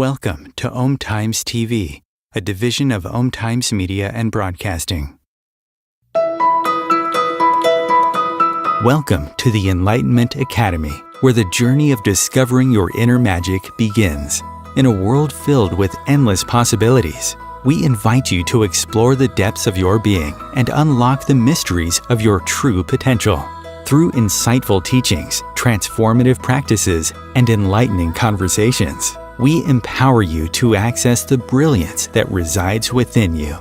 Welcome to Om Times TV, a division of Om Times Media and Broadcasting. Welcome to the Enlightenment Academy, where the journey of discovering your inner magic begins. In a world filled with endless possibilities, we invite you to explore the depths of your being and unlock the mysteries of your true potential. Through insightful teachings, transformative practices, and enlightening conversations, we empower you to access the brilliance that resides within you.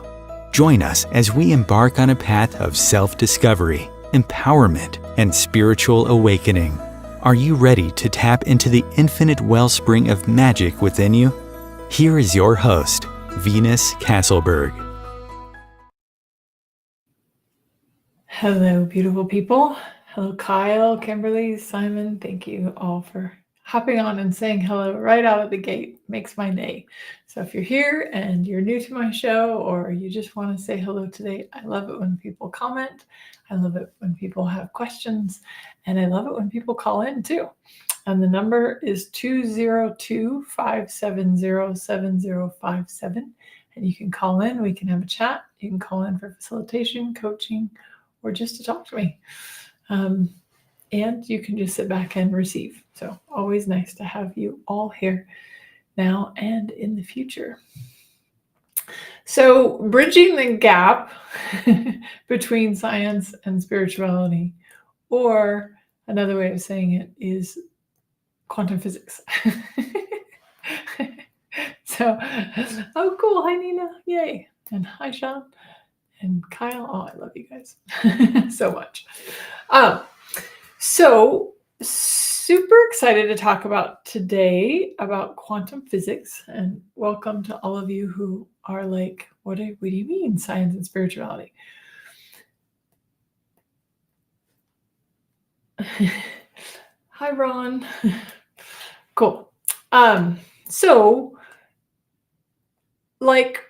Join us as we embark on a path of self-discovery, empowerment, and spiritual awakening. Are you ready to tap into the infinite wellspring of magic within you? Here is your host, Venus Castleberg. Hello, beautiful people. Hello, Kyle, Kimberly, Simon. Thank you all for hopping on and saying hello right out of the gate. Makes my day. So if you're here and you're new to my show or you just want to say hello today, I love it when people comment. I love it when people have questions. And I love it when people call in too. And the number is 202-570-7057. And you can call in. We can have a chat. You can call in for facilitation, coaching, or just to talk to me. And you can just sit back and receive. So always nice to have you all here now and in the future. So bridging the gap between science and spirituality, or another way of saying it is quantum physics. So, oh, cool. Hi, Nina. Yay. And hi, Sean. And Kyle. Oh, I love you guys so much. So super excited to talk about today about quantum physics, and welcome to all of you who are like, what do you mean science and spirituality? Hi, Ron. Cool. So like,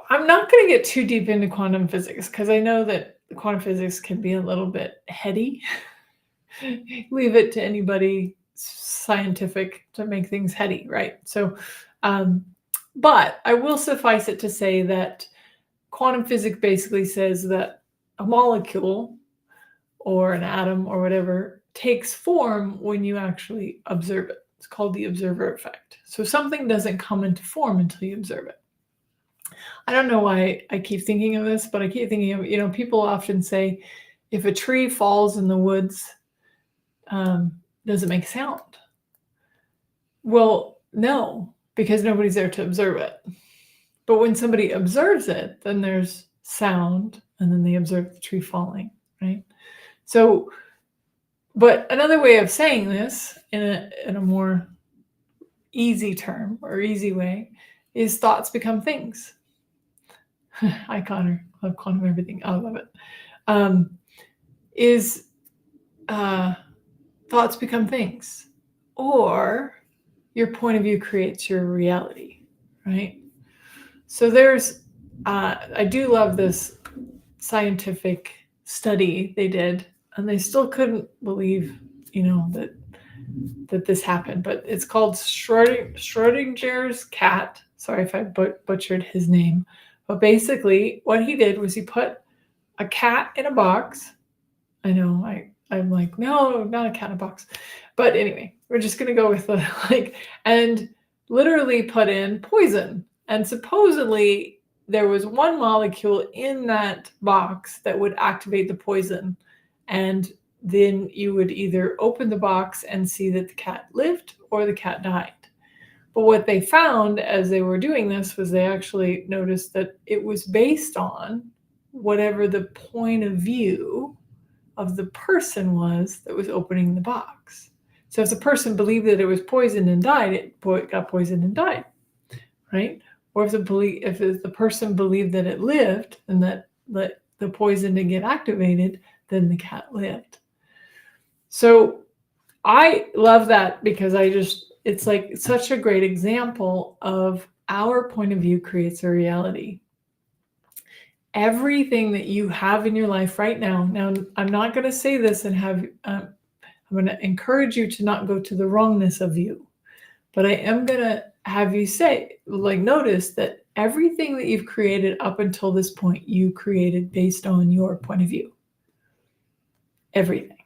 I'm not going to get too deep into quantum physics because I know that quantum physics can be a little bit heady. Leave it to anybody scientific to make things heady, right? So, but I will suffice it to say that quantum physics basically says that a molecule or an atom or whatever takes form when you actually observe it. It's called the observer effect. So something doesn't come into form until you observe it. I don't know why I keep thinking of this, but I keep thinking of, people often say, if a tree falls in the woods, does it make sound? Well, no, because nobody's there to observe it. But when somebody observes it, then there's sound, and then they observe the tree falling, right? So, but another way of saying this in a more easy term or easy way is thoughts become things. Hi, Connor. Love quantum everything. I love it. Thoughts become things, or your point of view creates your reality, right? So I do love this scientific study they did, and they still couldn't believe, that this happened, but it's called Schrodinger's cat. Sorry if I butchered his name, but basically what he did was he put a cat in a box. I know, I'm like, no, not a cat in a box. But anyway, we're just going to go with and literally put in poison. And supposedly there was one molecule in that box that would activate the poison. And then you would either open the box and see that the cat lived or the cat died. But what they found as they were doing this was they actually noticed that it was based on whatever the point of view of the person was that was opening the box. So if the person believed that it was poisoned and died, it got poisoned and died, right? Or if the person believed that it lived and that the poison didn't get activated, then the cat lived. So I love that because it's like such a great example of our point of view creates a reality. Everything that you have in your life right now. Now, I'm not going to say this and I'm going to encourage you to not go to the wrongness of you, but I am going to have you notice that everything that you've created up until this point, you created based on your point of view. Everything.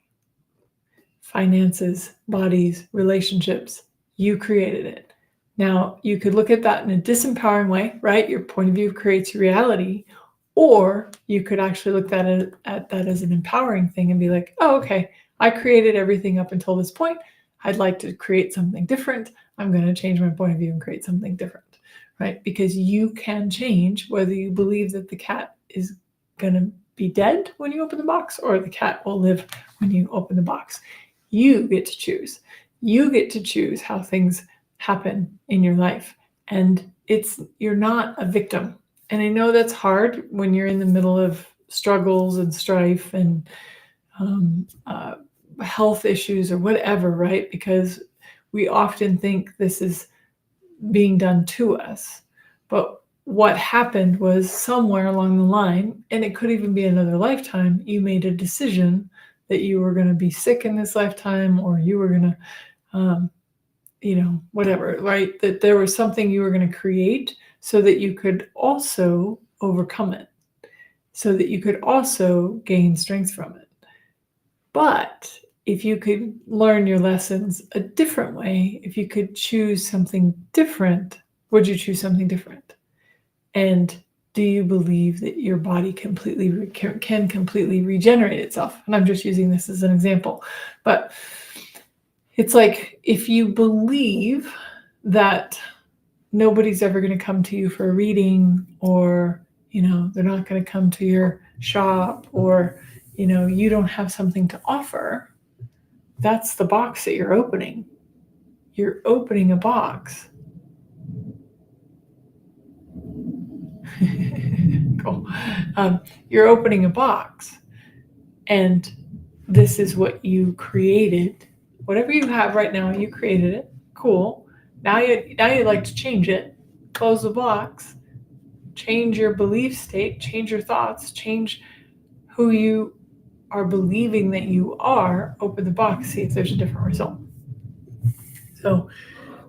Finances, bodies, relationships, you created it. Now, you could look at that in a disempowering way, right? Your point of view creates your reality. Or you could actually look at that as an empowering thing and be like, oh, okay, I created everything up until this point. I'd like to create something different. I'm going to change my point of view and create something different, right? Because you can change whether you believe that the cat is going to be dead when you open the box or the cat will live when you open the box. You get to choose. You get to choose how things happen in your life. And you're not a victim. And I know that's hard when you're in the middle of struggles and strife and health issues or whatever, right? Because we often think this is being done to us. But what happened was somewhere along the line, and it could even be another lifetime, you made a decision that you were going to be sick in this lifetime, or you were going to, whatever, right? That there was something you were going to create so that you could also overcome it, so that you could also gain strength from it. But if you could learn your lessons a different way, if you could choose something different, would you choose something different? And do you believe that your body can completely regenerate itself? And I'm just using this as an example. But it's like if you believe that nobody's ever going to come to you for a reading, or, they're not going to come to your shop, or, you don't have something to offer, that's the box that you're opening. You're opening a box. Cool. You're opening a box, and this is what you created. Whatever you have right now, you created it. Cool. Now you'd like to change it. Close the box. Change your belief state. Change your thoughts. Change who you are believing that you are. Open the box. See if there's a different result. So,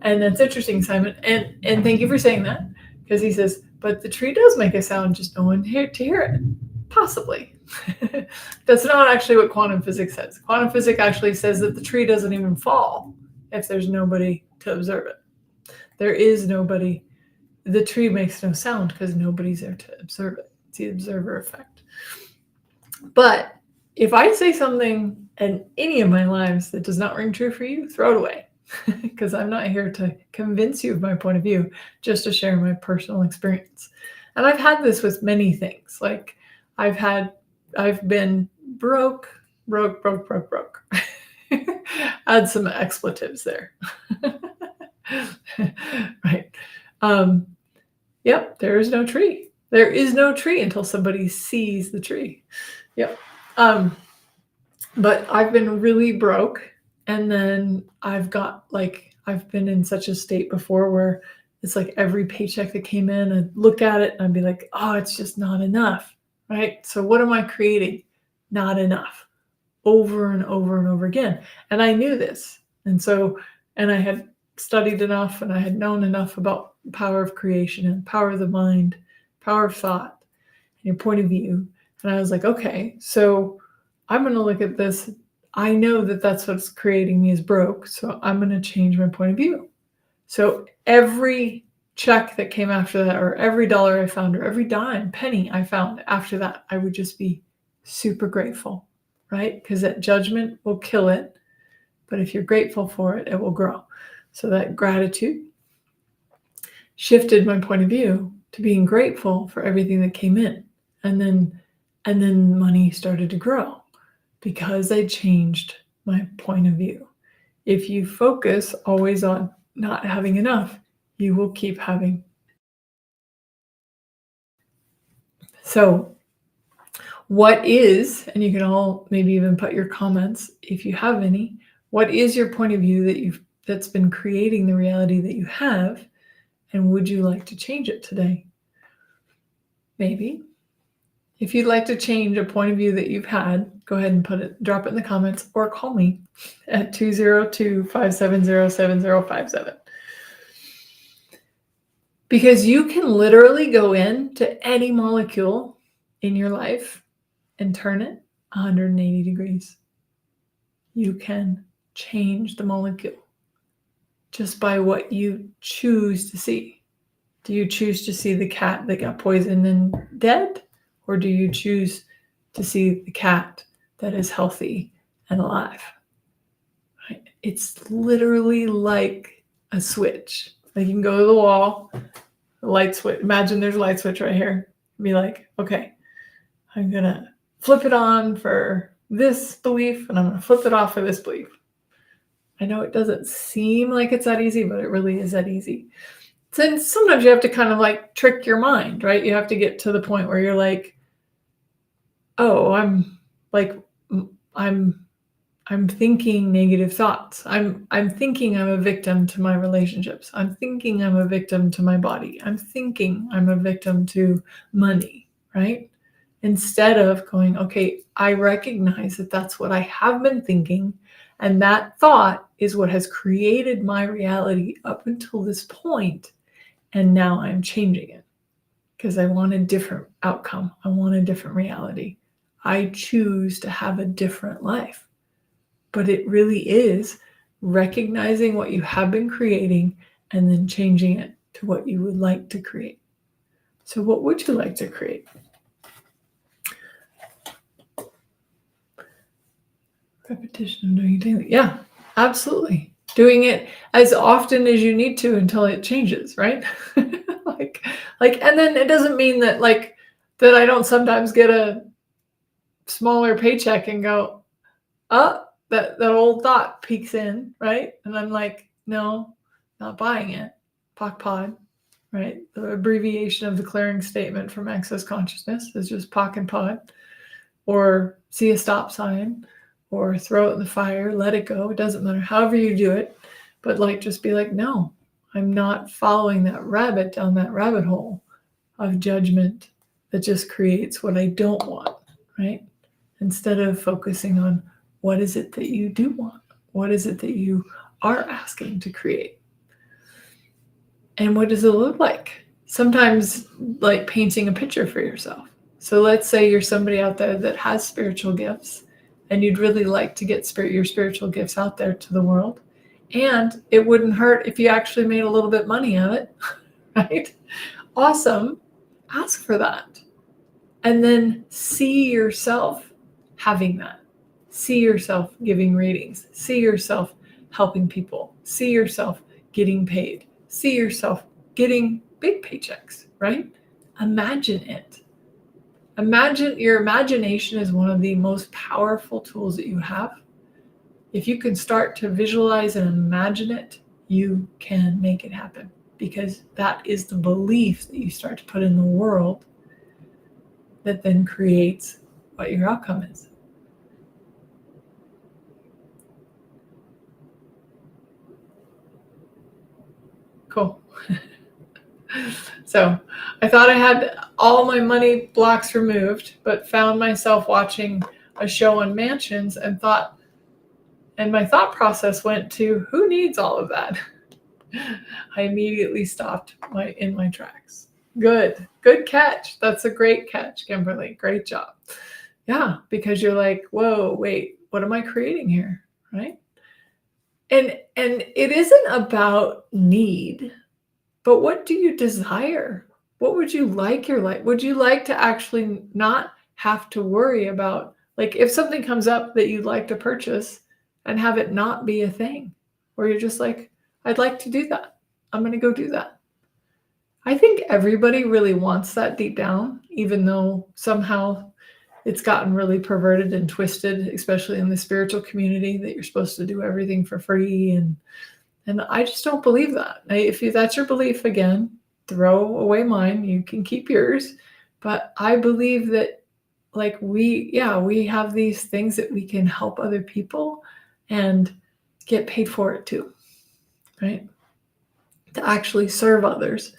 and that's interesting, Simon. And thank you for saying that, because he says, but the tree does make a sound, just no one here to hear it. Possibly. That's not actually what quantum physics says. Quantum physics actually says that the tree doesn't even fall if there's nobody to observe it. There is nobody. The tree makes no sound because nobody's there to observe it. It's the observer effect. But if I say something in any of my lives that does not ring true for you, throw it away. Because I'm not here to convince you of my point of view, just to share my personal experience. And I've had this with many things. Like I've been broke. Add some expletives there. Right. Yep, there is no tree. There is no tree until somebody sees the tree. Yep. But I've been really broke. And then I've been in such a state before where it's like every paycheck that came in, I'd look at it and I'd be like, oh, it's just not enough, right? So what am I creating? Not enough, over and over and over again. And I knew this. And I had studied enough, and I had known enough about the power of creation and power of the mind, power of thought, and your point of view. And I was like, okay, so I'm going to look at this. I know that that's what's creating me is broke, so I'm going to change my point of view. So every check that came after that, or every dollar I found, or every dime, penny I found after that, I would just be super grateful, right? Because that judgment will kill it. But if you're grateful for it, it will grow. So that gratitude shifted my point of view to being grateful for everything that came in. And then money started to grow, because I changed my point of view. If you focus always on not having enough, you will keep having. So what is, and you can all maybe even put your comments if you have any, what is your point of view that's been creating the reality that you have, and would you like to change it today? Maybe. If you'd like to change a point of view that you've had, go ahead and drop it in the comments, or call me at 202-570-7057. Because you can literally go into any molecule in your life and turn it 180 degrees. You can change the molecule just by what you choose to see. Do you choose to see the cat that got poisoned and dead? Or do you choose to see the cat that is healthy and alive? Right? It's literally like a switch. Like you can go to the wall, the light switch. Imagine there's a light switch right here. Be like, okay, I'm going to flip it on for this belief and I'm going to flip it off for this belief. I know it doesn't seem like it's that easy, but it really is that easy. So sometimes you have to kind of like trick your mind, right? You have to get to the point where you're like, oh, I'm thinking negative thoughts. I'm thinking I'm a victim to my relationships. I'm thinking I'm a victim to my body. I'm thinking I'm a victim to money, right? Instead of going, okay, I recognize that that's what I have been thinking. And that thought is what has created my reality up until this point. And now I'm changing it because I want a different outcome. I want a different reality. I choose to have a different life. But it really is recognizing what you have been creating and then changing it to what you would like to create. So what would you like to create? Repetition of doing it daily. Yeah, absolutely. Doing it as often as you need to until it changes, right? And then it doesn't mean that that I don't sometimes get a smaller paycheck and go, oh, that old thought peeks in, right? And I'm like, no, not buying it. POC pod, right? The abbreviation of the clearing statement from Access Consciousness is just POC and pod, or see a stop sign, or throw it in the fire, let it go. It doesn't matter however you do it, but just be like, no, I'm not following that rabbit down that rabbit hole of judgment that just creates what I don't want, right? Instead of focusing on what is it that you do want? What is it that you are asking to create? And what does it look like? Sometimes like painting a picture for yourself. So let's say you're somebody out there that has spiritual gifts and you'd really like to get your spiritual gifts out there to the world. And it wouldn't hurt if you actually made a little bit of money on it, right? Awesome. Ask for that. And then see yourself having that. See yourself giving readings. See yourself helping people. See yourself getting paid. See yourself getting big paychecks, right? Imagine it. Your imagination is one of the most powerful tools that you have. If you can start to visualize and imagine it, you can make it happen, because that is the belief that you start to put in the world that then creates what your outcome is. Cool. So I thought I had all my money blocks removed, but found myself watching a show on mansions and my thought process went to, who needs all of that? I immediately stopped in my tracks. Good catch. That's a great catch, Kimberly. Great job. Yeah, because you're like, whoa, wait, what am I creating here? Right? And it isn't about need, but what do you desire? What would you like your life? Would you like to actually not have to worry about, if something comes up that you'd like to purchase and have it not be a thing, where you're just like, I'd like to do that. I'm going to go do that. I think everybody really wants that deep down, even though somehow it's gotten really perverted and twisted, especially in the spiritual community, that you're supposed to do everything for free. And I just don't believe that. If that's your belief, again, throw away mine. You can keep yours. But I believe that we have these things that we can help other people and get paid for it too, right? To actually serve others.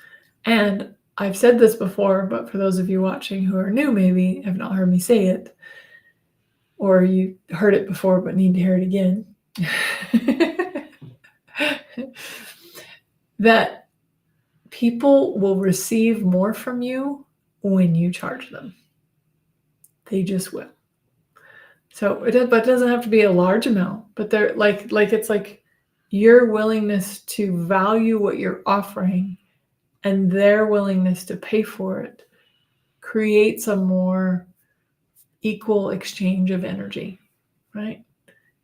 And I've said this before, but for those of you watching who are new, maybe have not heard me say it, or you heard it before but need to hear it again, that people will receive more from you when you charge them. They just will. So but it doesn't have to be a large amount, but they're like it's like your willingness to value what you're offering and their willingness to pay for it creates a more equal exchange of energy, right?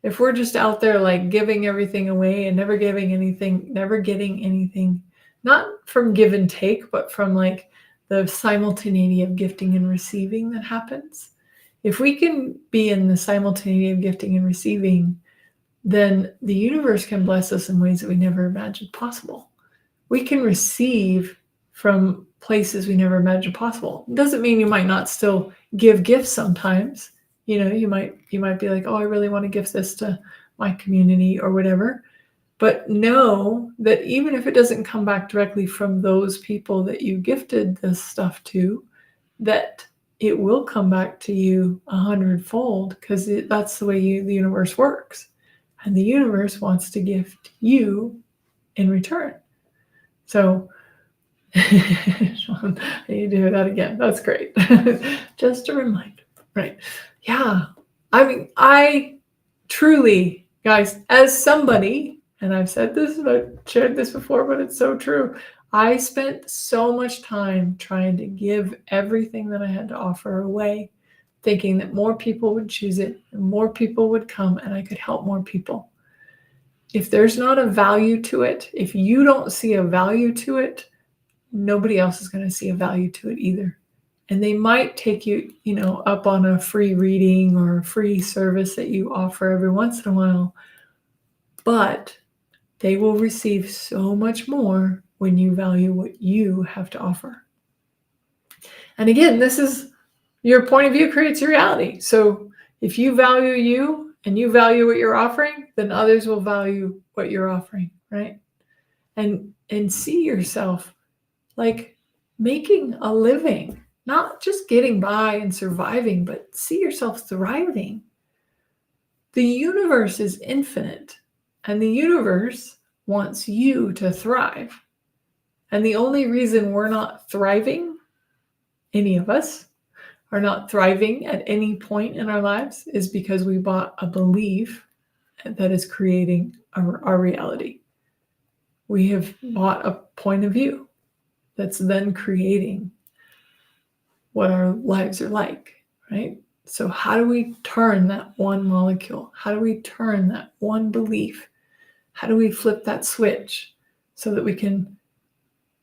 If we're just out there like giving everything away and never getting anything, not from give and take, but from like the simultaneity of gifting and receiving that happens. If we can be in the simultaneity of gifting and receiving, then the universe can bless us in ways that we never imagined possible. We can receive from places we never imagined possible. It doesn't mean you might not still give gifts sometimes. You might be like, oh, I really want to gift this to my community or whatever. But know that even if it doesn't come back directly from those people that you gifted this stuff to, that it will come back to you 100-fold, because that's the way the universe works. And the universe wants to gift you in return. So Sean, you do that again. That's great. Just a reminder, right? Yeah. I mean, I truly, guys, as somebody, and I've said this and I've shared this before, but it's so true. I spent so much time trying to give everything that I had to offer away, thinking that more people would choose it and more people would come and I could help more people. If there's not a value to it, if you don't see a value to it, nobody else is going to see a value to it either. And they might take you, up on a free reading or a free service that you offer every once in a while, but they will receive so much more when you value what you have to offer. And again, this is your point of view creates your reality. So if you value you and you value what you're offering, then others will value what you're offering, right? And see yourself like making a living, not just getting by and surviving, but see yourself thriving. The universe is infinite, and the universe wants you to thrive. And the only reason we're not thriving, any of us are not thriving at any point in our lives, is because we bought a belief that is creating our reality. We have bought a point of view that's then creating what our lives are like, right? So how do we turn that one molecule? How do we turn that one belief? How do we flip that switch so that we can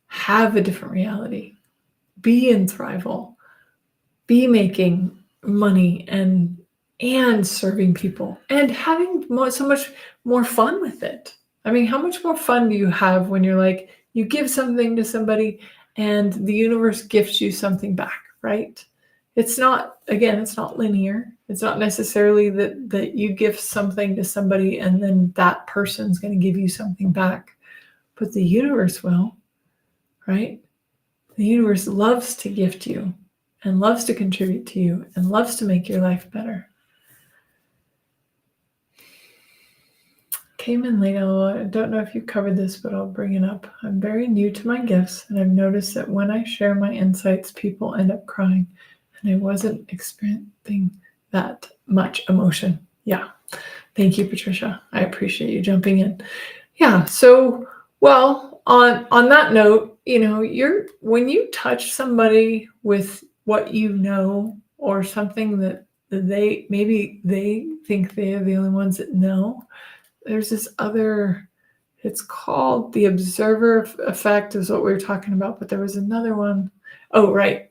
have a different reality, be in thrival, be making money and serving people and having so much more fun with it? I mean, how much more fun do you have when you're like, you give something to somebody and the universe gifts you something back, right? It's not linear. It's not necessarily that you gift something to somebody and then that person's going to give you something back, but the universe will, right? The universe loves to gift you and loves to contribute to you and loves to make your life better. Came in late. I don't know if you covered this, but I'll bring it up. I'm very new to my gifts, and I've noticed that when I share my insights, people end up crying, and I wasn't experiencing that much emotion. Yeah. Thank you, Patricia. I appreciate you jumping in. Yeah. So, well, on that note, when you touch somebody with what you know or something that they think they're the only ones that know, there's this other, it's called the observer effect is what we were talking about, but there was another one. Oh, right.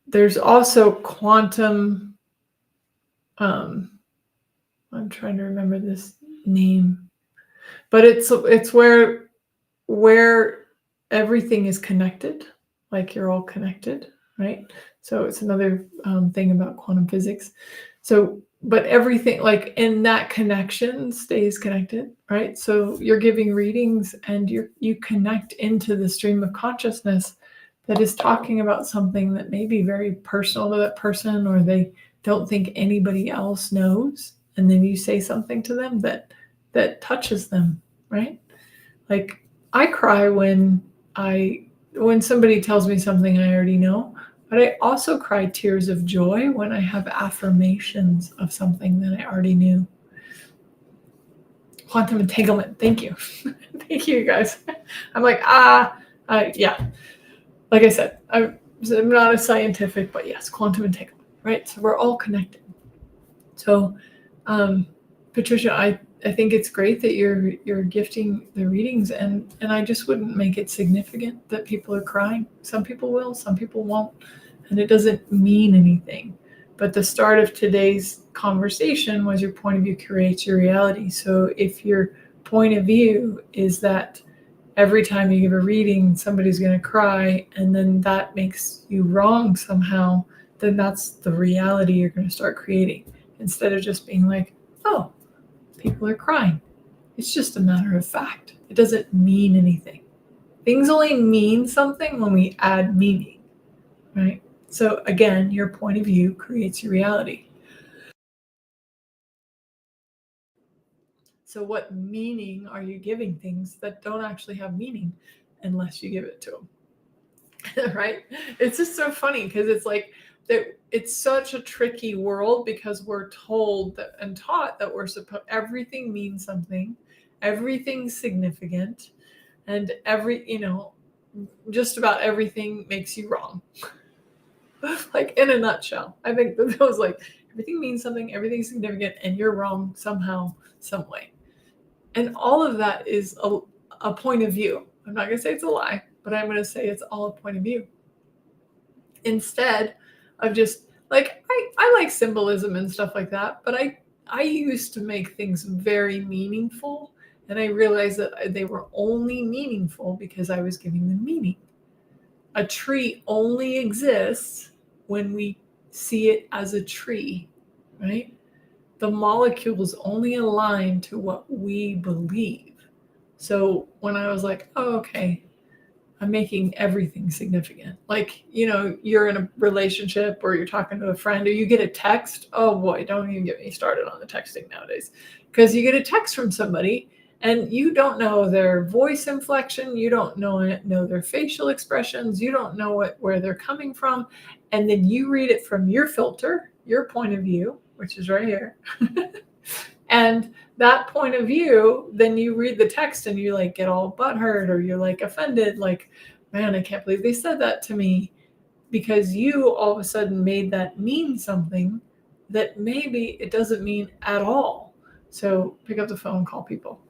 There's also quantum, I'm trying to remember this name, but it's where everything is connected, like you're all connected, right? So it's another thing about quantum physics. So, but everything like in that connection stays connected, right? So you're giving readings and you connect into the stream of consciousness that is talking about something that may be very personal to that person, or they don't think anybody else knows. And then you say something to them that touches them, right? Like, I cry when somebody tells me something I already know, but I also cry tears of joy when I have affirmations of something that I already knew. Quantum entanglement. Thank you. Thank you, guys. I'm like, yeah. Like I said, I'm not a scientific, but yes, quantum entanglement, right? So we're all connected. So, Patricia, I think it's great that you're gifting the readings, and I just wouldn't make it significant that people are crying. Some people will, some people won't, and it doesn't mean anything. But the start of today's conversation was your point of view creates your reality. So if your point of view is that every time you give a reading, somebody's going to cry, and then that makes you wrong somehow, then that's the reality you're going to start creating. Instead of just being like, oh, people are crying. It's just a matter of fact. It doesn't mean anything. Things only mean something when we add meaning, right? So again, your point of view creates your reality. So what meaning are you giving things that don't actually have meaning unless you give it to them? Right? It's just so funny because it's like it's such a tricky world because we're told that, and taught that everything means something, everything's significant, and just about everything makes you wrong. Like in a nutshell, I think that was like everything means something, everything's significant, and you're wrong somehow, some way. And all of that is a point of view. I'm not going to say it's a lie, but I'm going to say it's all a point of view. Instead of just like, I like symbolism and stuff like that, but I used to make things very meaningful, and I realized that they were only meaningful because I was giving them meaning. A tree only exists when we see it as a tree, right? The molecules only align to what we believe. So when I was like, oh, okay, I'm making everything significant. Like, you're in a relationship or you're talking to a friend or you get a text. Oh boy, don't even get me started on the texting nowadays. Because you get a text from somebody and you don't know their voice inflection. You don't know their facial expressions. You don't know where they're coming from. And then you read it from your filter, your point of view, which is right here. And that point of view, then you read the text and you like get all butthurt or you're like offended, like, man, I can't believe they said that to me, because you all of a sudden made that mean something that maybe it doesn't mean at all. So pick up the phone, call people.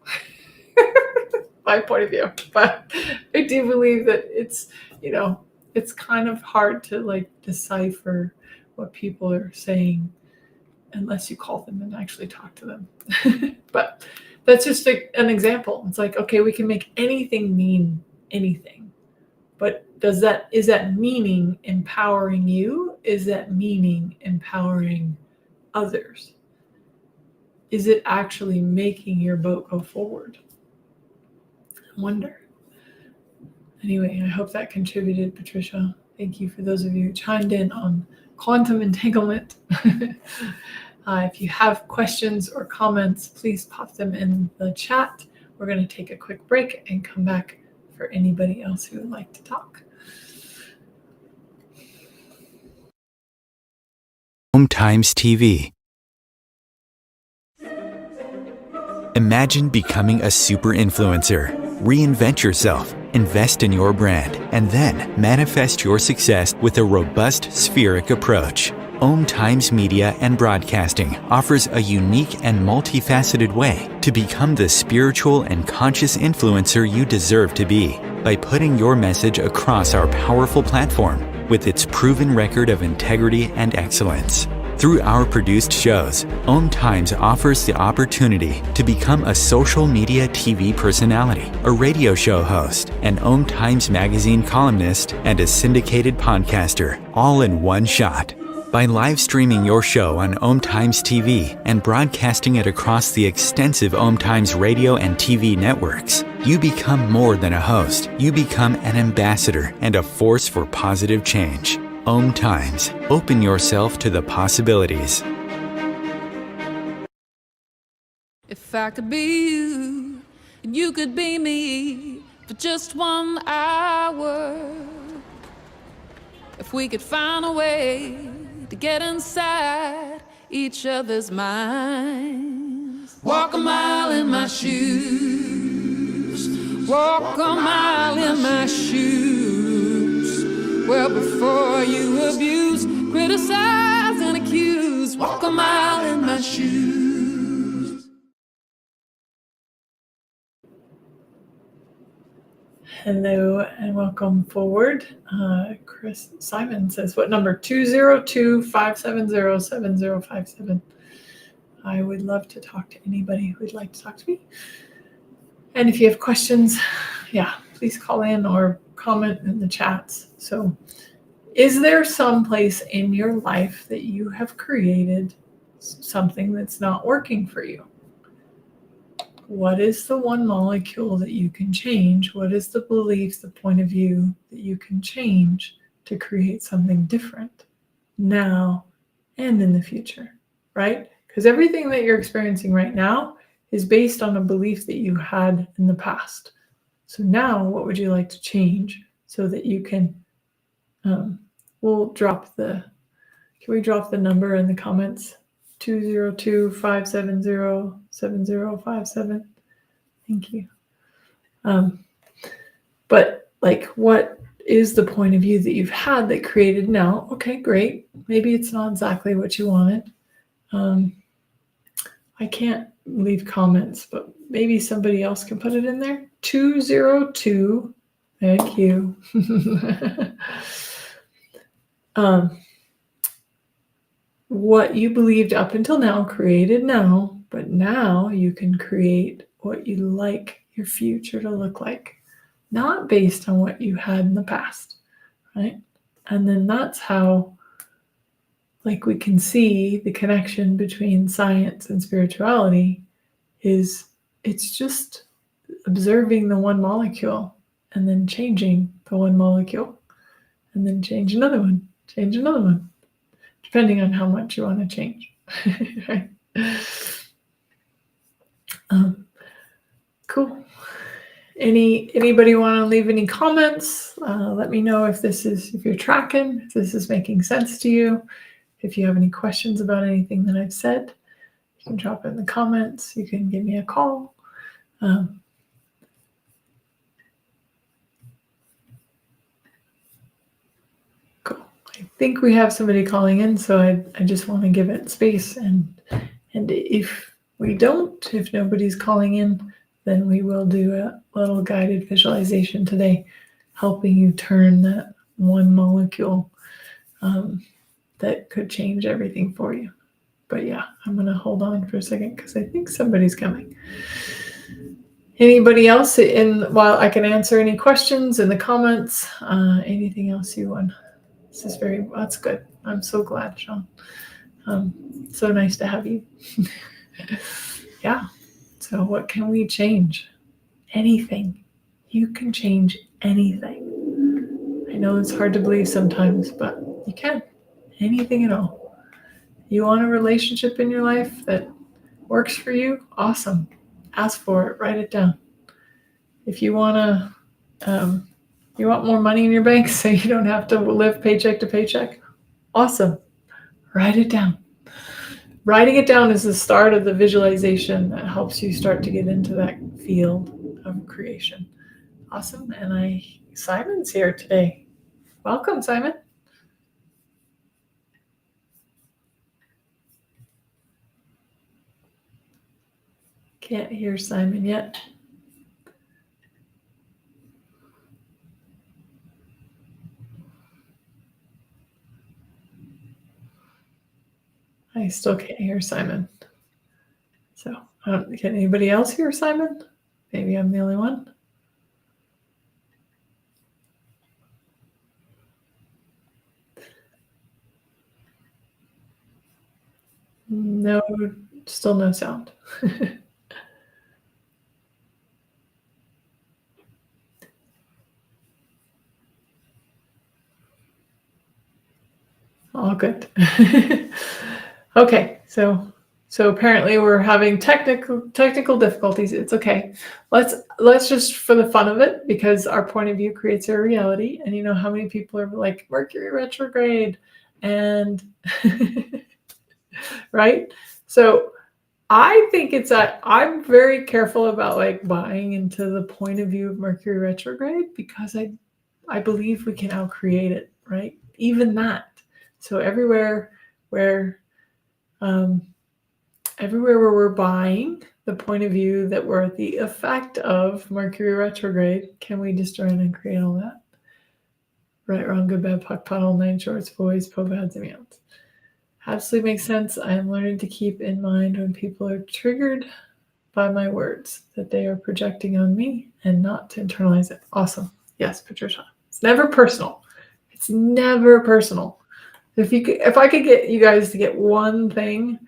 My point of view. But I do believe that it's kind of hard to like decipher what people are saying unless you call them and actually talk to them. But that's just an example. It's like, okay, we can make anything mean anything. But is that meaning empowering you? Is that meaning empowering others? Is it actually making your boat go forward? I wonder. Anyway, I hope that contributed, Patricia. Thank you for those of you who chimed in on quantum entanglement. If you have questions or comments, please pop them in the chat. We're going to take a quick break and come back for anybody else who would like to talk. Home Times TV. Imagine becoming a super influencer. Reinvent yourself, invest in your brand, and then manifest your success with a robust spheric approach. Om Times Media and Broadcasting offers a unique and multifaceted way to become the spiritual and conscious influencer you deserve to be by putting your message across our powerful platform with its proven record of integrity and excellence. Through our produced shows, Om Times offers the opportunity to become a social media TV personality, a radio show host, an Om Times magazine columnist, and a syndicated podcaster, all in one shot. By live streaming your show on Om Times TV and broadcasting it across the extensive Om Times radio and TV networks, you become more than a host. You become an ambassador and a force for positive change. Om Times. Open yourself to the possibilities. If I could be you, and you could be me for just 1 hour. If we could find a way to get inside each other's minds. Walk a mile in my shoes. Walk a mile in my shoes. Well, before you abuse, criticize, and accuse. Walk a mile in my shoes. Hello and welcome forward. Chris Simon says, what number? 202-570-7057. I would love to talk to anybody who would like to talk to me. And if you have questions, please call in or comment in the chats. So, is there some place in your life that you have created something that's not working for you? What is the one molecule that you can change? What is the beliefs, the point of view that you can change to create something different now and in the future, right? Because everything that you're experiencing right now is based on a belief that you had in the past. So now what would you like to change so that you can, can we drop the number in the comments? 202-570-7057. Thank you. But like, what is the point of view that you've had that created now? Okay, great. Maybe it's not exactly what you wanted. I can't leave comments, but maybe somebody else can put it in there. 202. Thank you. What you believed up until now created now, but now you can create what you like your future to look like, not based on what you had in the past, right? And then that's how, like, we can see the connection between science and spirituality is it's just observing the one molecule and then changing the one molecule and then change another one, depending on how much you want to change. Right? Cool. Anybody want to leave any comments? Let me know if you're tracking, if this is making sense to you. If you have any questions about anything that I've said, you can drop it in the comments. You can give me a call. Cool. I think we have somebody calling in, so I just want to give it space. And if we don't, if nobody's calling in, then we will do a little guided visualization today, helping you turn that one molecule that could change everything for you. But yeah, I'm going to hold on for a second because I think somebody's coming. Anybody else while I can answer any questions in the comments, anything else you want? That's good. I'm so glad, Sean. So nice to have you. Yeah. So what can we change? Anything. You can change anything. I know it's hard to believe sometimes, but you can. Anything at all. You want a relationship in your life that works for you? Awesome. Ask for it. Write it down. If you want you want more money in your bank so you don't have to live paycheck to paycheck? Awesome. Write it down. Writing it down is the start of the visualization that helps you start to get into that field of creation. Awesome. And Simon's here today. Welcome, Simon. Can't hear Simon yet. I still can't hear Simon. So, can anybody else hear Simon? Maybe I'm the only one. No, still no sound. All good. Okay, so So apparently we're having technical difficulties. It's okay. Let's just, for the fun of it, because our point of view creates our reality. And you know how many people are like Mercury retrograde and right? So I think it's that I'm very careful about like buying into the point of view of Mercury retrograde, because I believe we can outcreate it, right? Even that. So everywhere where we're buying the point of view that we're the effect of Mercury retrograde, can we destroy and create all that? Right, wrong, good, bad, puck, puddle, nine shorts, boys, povads, and meows. Absolutely makes sense. I am learning to keep in mind when people are triggered by my words that they are projecting on me and not to internalize it. Awesome. Yes, Patricia. It's never personal. It's never personal. If I could get you guys to get one thing,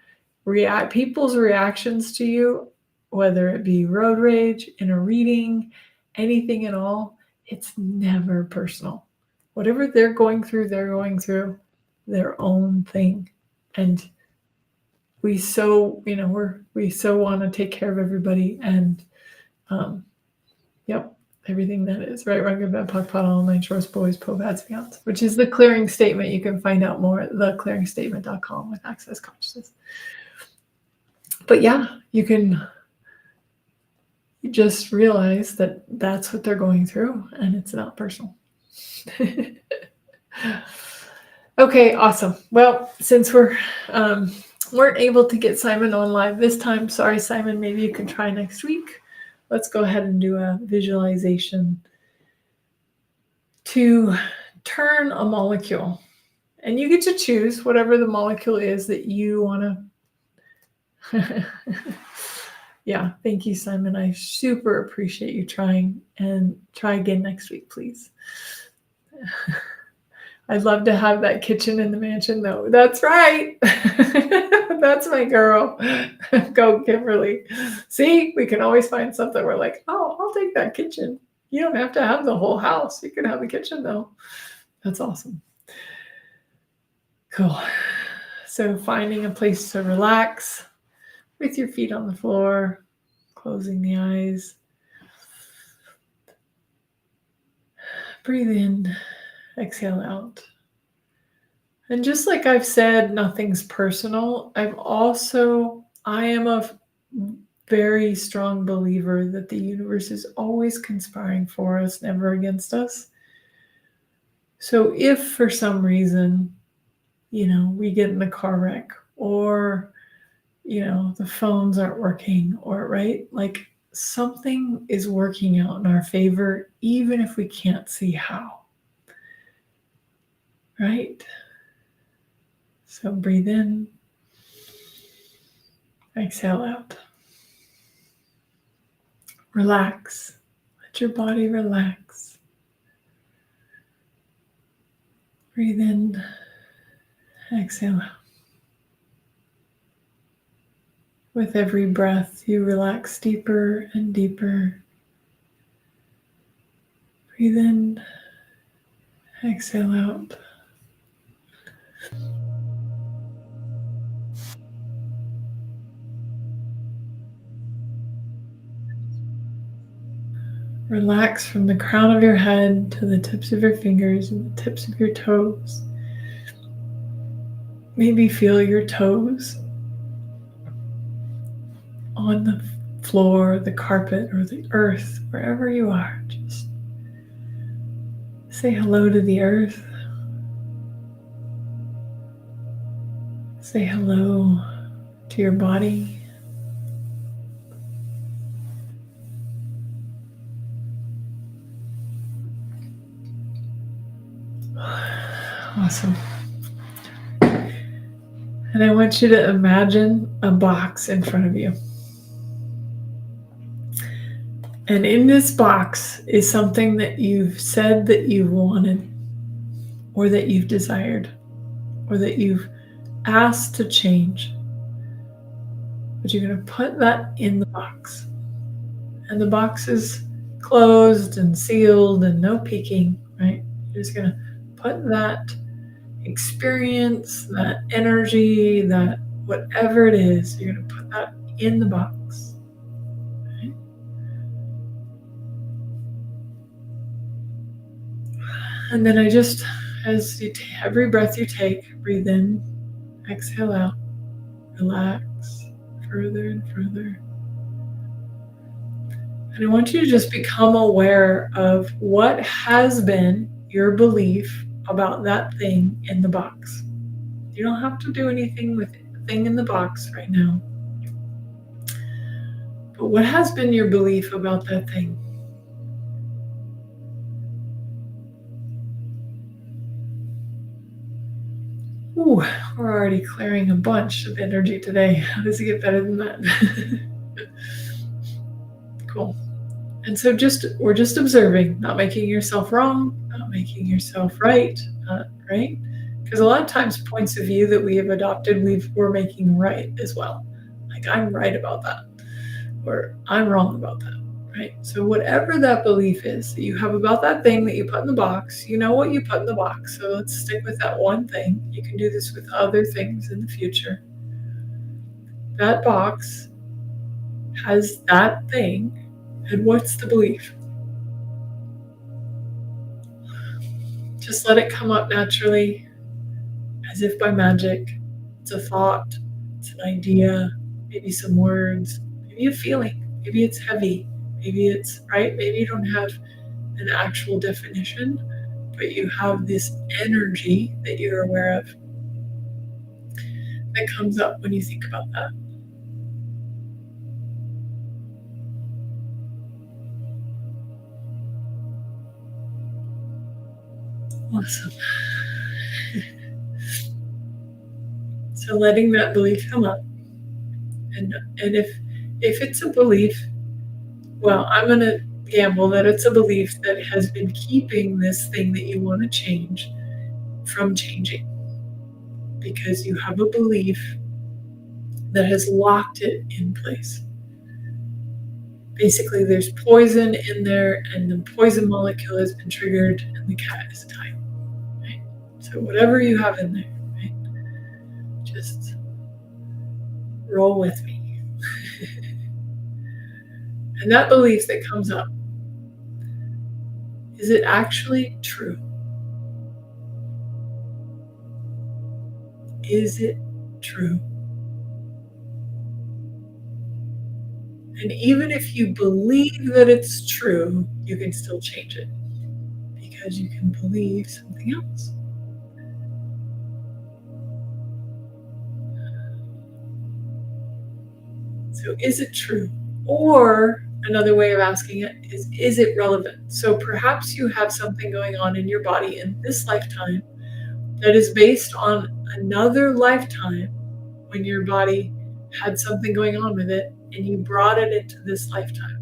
people's reactions to you, whether it be road rage, in a reading, anything at all, it's never personal. Whatever they're going through their own thing. And we so want to take care of everybody, and everything that is right, wrong, good, bad, puck, pot, all nine shorts, boys, povads, beyond, which is the clearing statement. You can find out more at theclearingstatement.com with Access Consciousness. But yeah, you can just realize that that's what they're going through, and it's not personal. Okay, awesome. Well, since weren't able to get Simon on live this time, sorry, Simon, maybe you can try next week. Let's go ahead and do a visualization to turn a molecule. And you get to choose whatever the molecule is that you want to. Yeah, thank you, Simon. I super appreciate you trying, and try again next week, please. I'd love to have that kitchen in the mansion, though. That's right. That's my girl. Go, Kimberly. See, we can always find something we're like, oh, I'll take that kitchen. You don't have to have the whole house. You can have the kitchen, though. That's awesome. Cool. So finding a place to relax with your feet on the floor, closing the eyes. Breathe in, exhale out. And just like I've said, nothing's personal. I am a very strong believer that the universe is always conspiring for us, never against us. So if for some reason, we get in a car wreck, or, the phones aren't working, or, right, like something is working out in our favor, even if we can't see how. Right? So breathe in, exhale out. Relax. Let your body relax. Breathe in, exhale out. With every breath, you relax deeper and deeper. Breathe in, exhale out. Relax from the crown of your head to the tips of your fingers and the tips of your toes. Maybe feel your toes on the floor, the carpet, or the earth, wherever you are. Just say hello to the earth. Say hello to your body. Awesome. And I want you to imagine a box in front of you. And in this box is something that you've said that you've wanted, or that you've desired, or that you've asked to change. But you're going to put that in the box. And the box is closed and sealed and no peeking, right? You're just going to put that experience, that energy, that whatever it is, you're going to put that in the box. Okay? And then as every breath you take, breathe in, exhale out, relax further and further. And I want you to just become aware of what has been your belief about that thing in the box. You don't have to do anything with the thing in the box right now. But what has been your belief about that thing? Ooh, we're already clearing a bunch of energy today. How does it get better than that? Cool. And so we're just observing, not making yourself wrong, not making yourself right, right? Because a lot of times points of view that we have adopted, we're making right as well. Like, I'm right about that, or I'm wrong about that, right? So whatever that belief is that you have about that thing that you put in the box, you know what you put in the box. So let's stick with that one thing. You can do this with other things in the future. That box has that thing, and what's the belief? Just let it come up naturally, as if by magic. It's a thought, it's an idea, maybe some words, maybe a feeling, maybe it's heavy, maybe it's right, maybe you don't have an actual definition, but you have this energy that you're aware of that comes up when you think about that. Awesome. So letting that belief come up, and if it's a belief, well, I'm going to gamble that it's a belief that has been keeping this thing that you want to change from changing, because you have a belief that has locked it in place. Basically, there's poison in there, and the poison molecule has been triggered, and the cat is dying. Right? So whatever you have in there, right? Just roll with me. And that belief that comes up, is it actually true? Is it true? And even if you believe that it's true, you can still change it, because you can believe something else. So is it true? Or another way of asking it is it relevant? So perhaps you have something going on in your body in this lifetime that is based on another lifetime when your body had something going on with it and you brought it into this lifetime.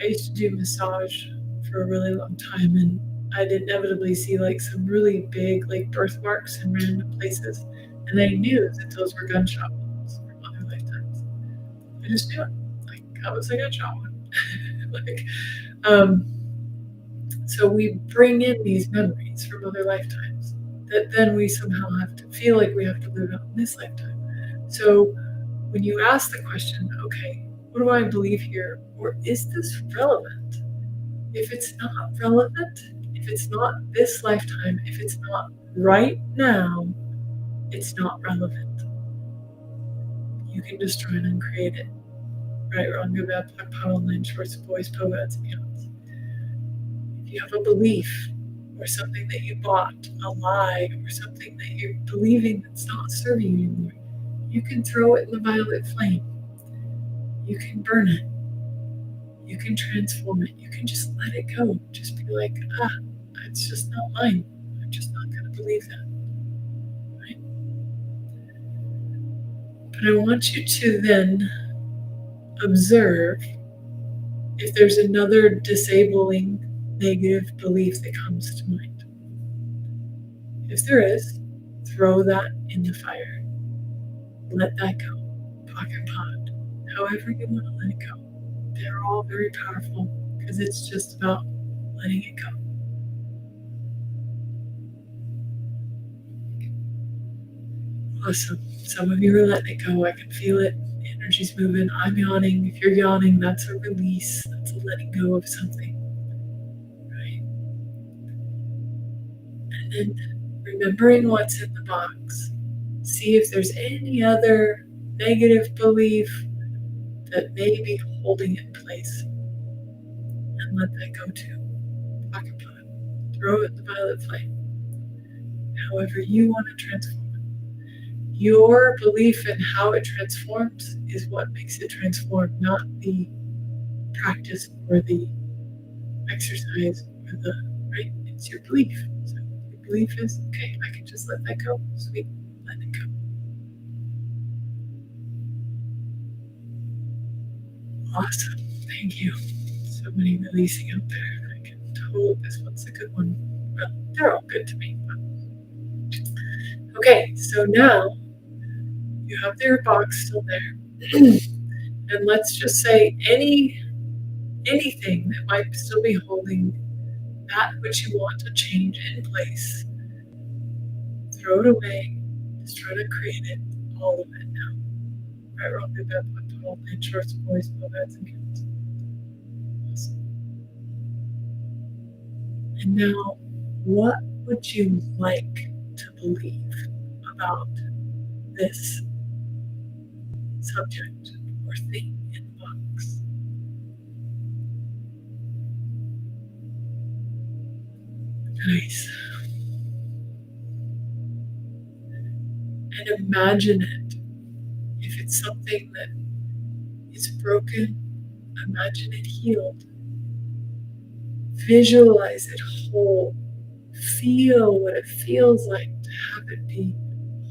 I used to do massage for a really long time, and I'd inevitably see like some really big like birthmarks in random places, and I knew that those were gunshot wounds from other lifetimes. I just knew it. Like, I was a gunshot wound. So we bring in these memories from other lifetimes that then we somehow have to feel like we have to live out in this lifetime. So when you ask the question, okay, what do I believe here? Or is this relevant? If it's not relevant, if it's not this lifetime, if it's not right now, it's not relevant. You can destroy and uncreate it. Right, wrong, good, bad, black, pot, online, shorts, boys, povats, and beyonds. If you have a belief or something that you bought, a lie, or something that you're believing that's not serving you anymore, you can throw it in the violet flame. You can burn it. You can transform it. You can just let it go. Just be like, it's just not mine. I'm just not going to believe that. Right? But I want you to then observe if there's another disabling negative belief that comes to mind. If there is, throw that in the fire. Let that go. Pocket pot. However you want to let it go. They're all very powerful, because it's just about letting it go. Awesome. Some of you are letting it go. I can feel it. The energy's moving. I'm yawning. If you're yawning, that's a release. That's a letting go of something. Right? And then remembering what's in the box. See if there's any other negative belief that may be holding it in place. And let that go too. Pocket pot. Throw it in the violet flame. However you want to transform it. Your belief in how it transforms is what makes it transform, not the practice or the exercise or the, right? It's your belief. So your belief is, okay, I can just let that go. Sweet, let it go. Awesome. Thank you. So many releasing out there. I can totally, this one's a good one. Well, they're all good to me. Okay, so now you have your box still there. And let's just say anything that might still be holding that which you want to change in place, throw it away, just try to create it, all of it now. Right, wrong, good, bad, black, tall, thin, shorts, boys, small, bats, and kittens. Awesome. And now, what would you like to believe about this subject or thing in the box? Nice. And imagine it. If it's something that is broken, imagine it healed. Visualize it whole. Feel what it feels like to have it be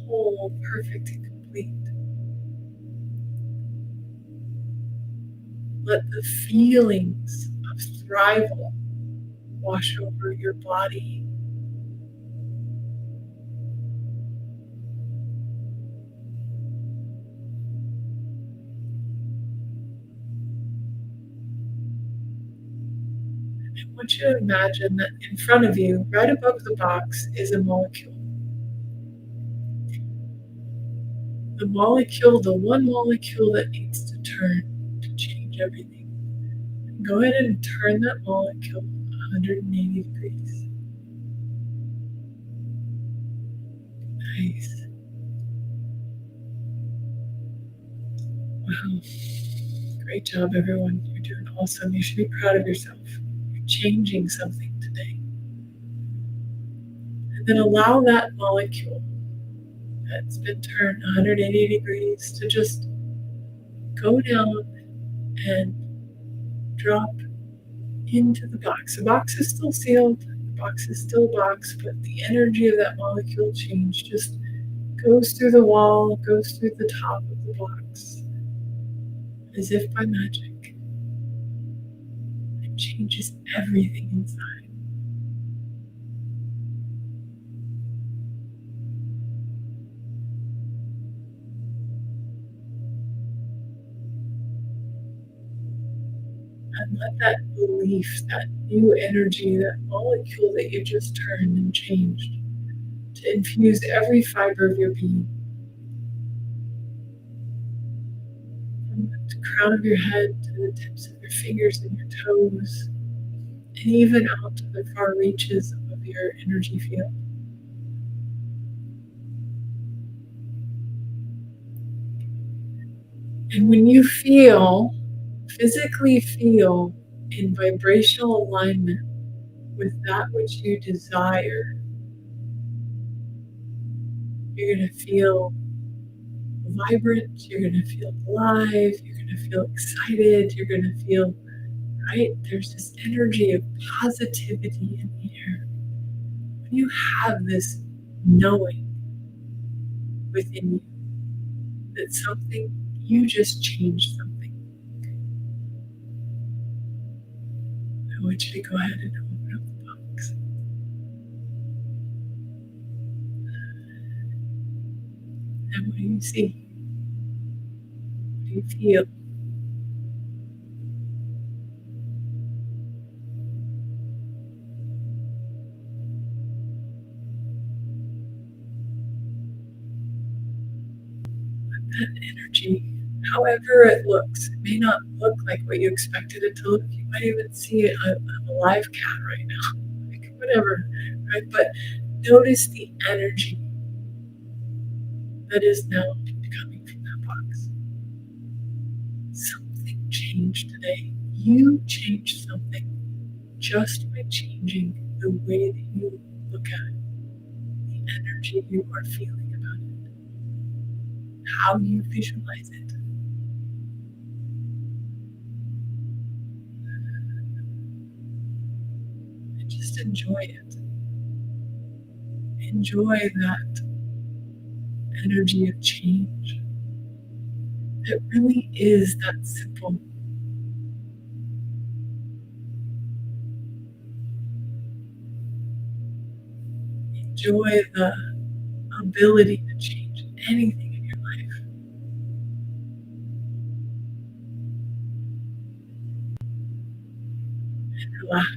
whole, perfect, and complete. Let the feelings of thrival wash over your body. I want you to imagine that in front of you, right above the box, is a molecule. The molecule, the one molecule that needs to turn to change everything. Go ahead and turn that molecule 180 degrees. Nice. Wow. Great job, everyone. You're doing awesome. You should be proud of yourself. You're changing something today. And then allow that molecule that's been turned 180 degrees to just go down and drop into the box. The box is still sealed, the box is still boxed, but the energy of that molecule change just goes through the wall, goes through the top of the box, as if by magic. It changes everything inside. And let that belief, that new energy, that molecule that you just turned and changed, to infuse every fiber of your being. From the crown of your head to the tips of your fingers and your toes, and even out to the far reaches of your energy field. And when you physically feel in vibrational alignment with that which you desire, you're going to feel vibrant, you're going to feel alive, you're going to feel excited, you're going to feel, right? There's this energy of positivity in the air. When you have this knowing within you that something, you just changed something, I want you to go ahead and open up the box. And what do you see? What do you feel? that energy, however it looks. It may not look like what you expected it to look. You might even see it. I'm a live cat right now, like whatever, right? But notice the energy that is now coming from that box. Something changed today. You changed something just by changing the way that you look at it, the energy you are feeling about it, how you visualize it. And just enjoy it. Enjoy that energy of change. It really is that simple. Enjoy the ability to change anything in your life. And relax.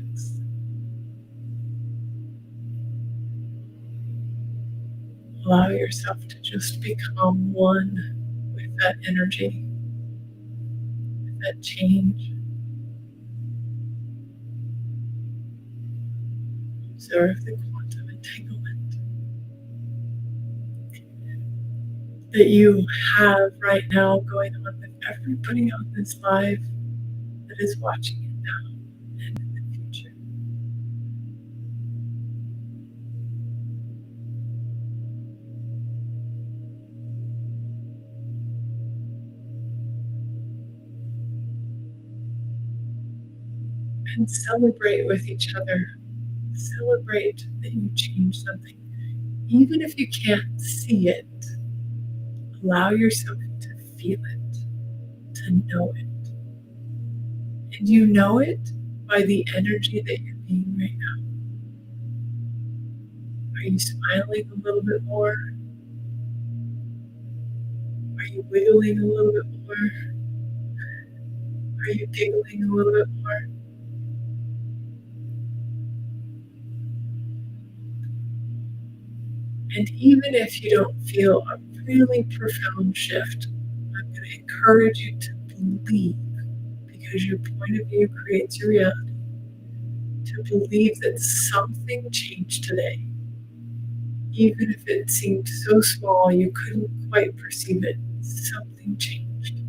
Allow yourself to just become one with that energy, with that change. Observe the quantum entanglement that you have right now going on with everybody on this live that is watching it now and in the future. And celebrate with each other. Celebrate that you changed something. Even if you can't see it, allow yourself to feel it, to know it. And you know it by the energy that you're being right now. Are you smiling a little bit more? Are you wiggling a little bit more? Are you giggling a little bit more? And even if you don't feel a really profound shift, I'm going to encourage you to believe, because your point of view creates your reality, to believe that something changed today. Even if it seemed so small you couldn't quite perceive it, something changed.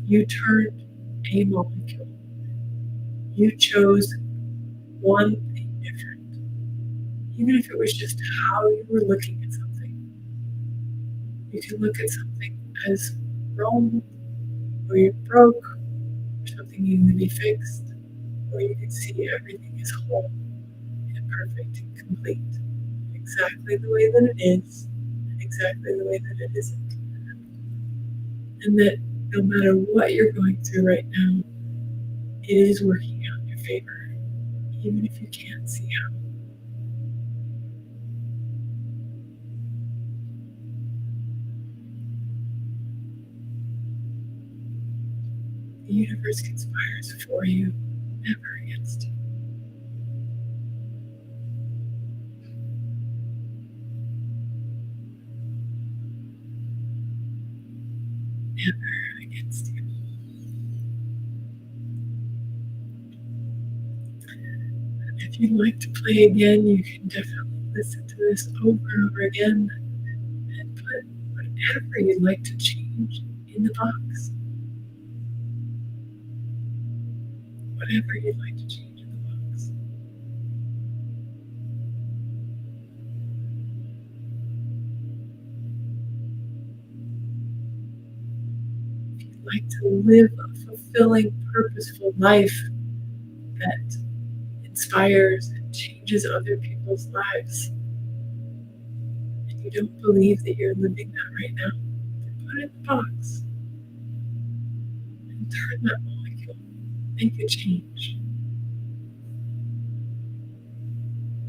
You turned a molecule. You chose one thing different. Even if it was just how you were looking at something. You can look at something as wrong, or you're broke, or something needing to be fixed, or you can see everything as whole and perfect and complete, exactly the way that it is, and exactly the way that it isn't. And that no matter what you're going through right now, it is working out in your favor, even if you can't see how. The universe conspires for you, never against you. Never against you. And if you'd like to play again, you can definitely listen to this over and over again and put whatever you'd like to change in the box. Whatever you'd like to change in the box. If you'd like to live a fulfilling, purposeful life that inspires and changes other people's lives, and you don't believe that you're living that right now, then put it in the box and turn that molecule. Make a change.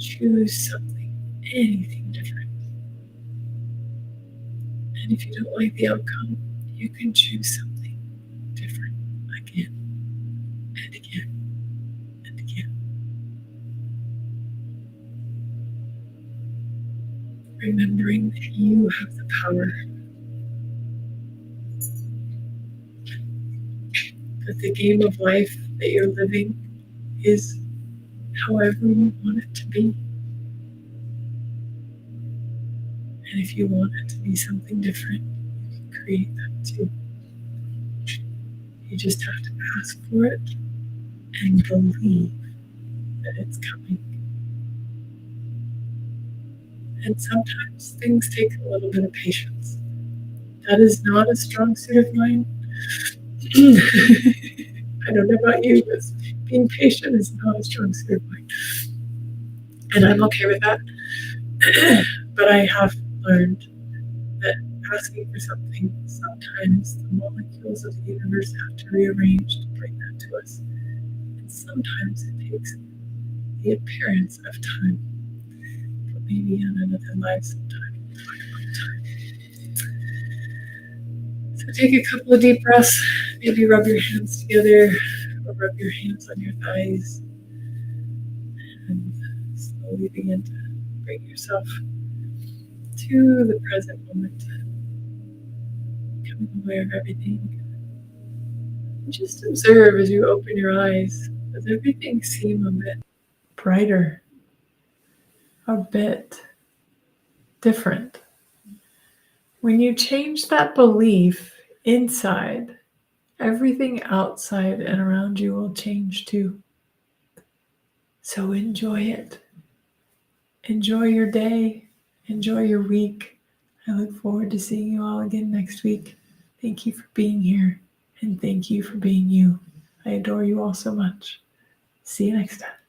Choose something, anything different. And if you don't like the outcome, you can choose something different again and again and again. Remembering that you have the power that the game of life that you're living is however you want it to be. And if you want it to be something different, you can create that too. You just have to ask for it and believe that it's coming. And sometimes things take a little bit of patience. That is not a strong suit of mine. I don't know about you, but being patient is not a strong suit of mine. And I'm okay with that. But I have learned that asking for something, sometimes the molecules of the universe have to rearrange to bring that to us. And sometimes it takes the appearance of time. But maybe in another life sometime we'll talk about time. So take a couple of deep breaths. Maybe rub your hands together or rub your hands on your thighs. And slowly begin to bring yourself to the present moment, becoming aware of everything. And just observe as you open your eyes. Does everything seem a bit brighter, a bit different? When you change that belief inside, everything outside and around you will change too. So enjoy it. Enjoy your day. Enjoy your week. I look forward to seeing you all again next week. Thank you for being here, and thank you for being you. I adore you all so much. See you next time.